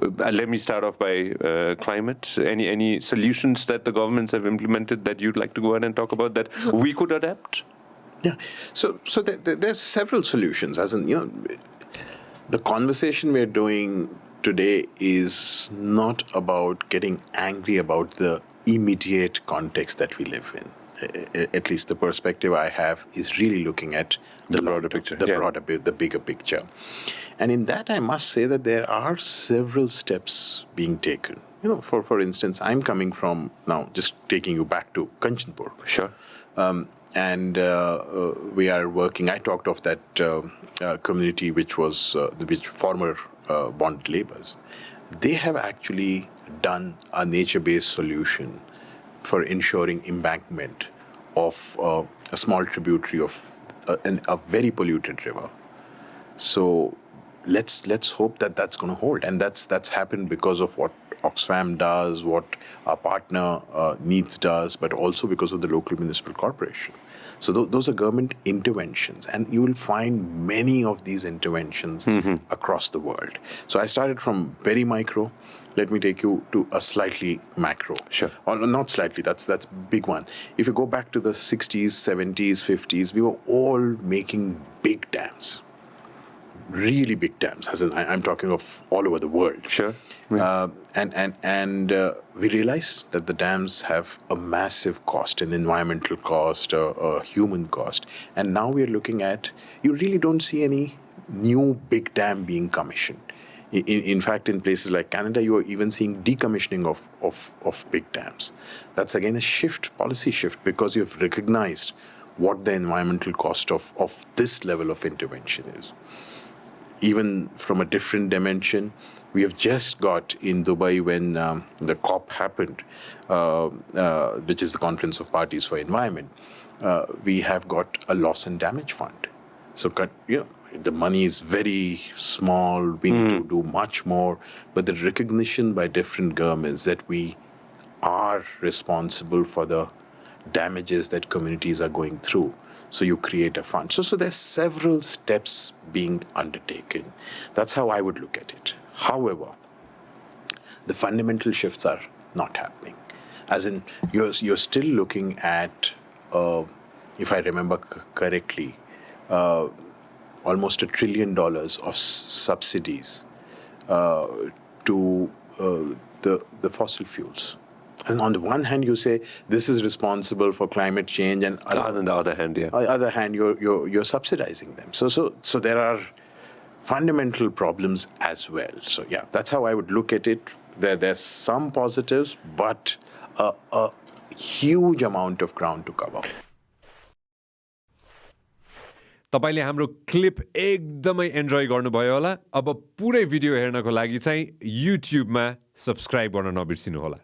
Let me start off by climate. Any solutions that the governments have implemented that you'd like to go ahead and talk about that we could adapt? Yeah. So there's several solutions. As in, the conversation we're doing today is not about getting angry about the immediate context that we live in. At least the perspective I have is really looking at the broader picture, the bigger picture. And in that, I must say that there are several steps being taken. For instance, I'm coming from, now just taking you back to Kanchanpur. Sure. And we are working, I talked of that community which was which former bonded laborers. They have actually done a nature-based solution for ensuring embankment of a small tributary of a very polluted river. So let's hope that that's going to hold, and that's happened because of what Oxfam does, what our partner Needs does, but also because of the local municipal corporation. So those are government interventions, and you will find many of these interventions across the world. So I started from very micro. Let me take you to a slightly macro. Sure. Or not slightly, that's a big one. If you go back to the 60s, 70s, 50s, we were all making big dams. Really big dams, as in I'm talking of all over the world. Sure. And we realize that the dams have a massive cost, an environmental cost, a human cost. And now we're looking at, you really don't see any new big dam being commissioned. In fact, in places like Canada, you are even seeing decommissioning of big dams. That's again a shift, policy shift, because you've recognized what the environmental cost of this level of intervention is. Even from a different dimension, we have just got in Dubai when the COP happened, which is the Conference of Parties for Environment, we have got a loss and damage fund. So, the money is very small, we need to do much more, but the recognition by different governments that we are responsible for the damages that communities are going through. So you create a fund. So there's several steps being undertaken. That's how I would look at it. However, the fundamental shifts are not happening. As in, you're still looking at, if I remember correctly, almost $1 trillion of subsidies to the fossil fuels. And on the one hand, you say this is responsible for climate change, and on the other hand, you're subsidizing them. So there are fundamental problems as well. So that's how I would look at it. There's some positives, but a huge amount of ground to cover. तपाईले हाम्रो clip एकदमै enjoy गर्नुभयो होला। अब पुरै video हेर्नको लागि चाहिँ युट्युबमा सब्स्क्राइब गर्न नबिर्सिनु होला।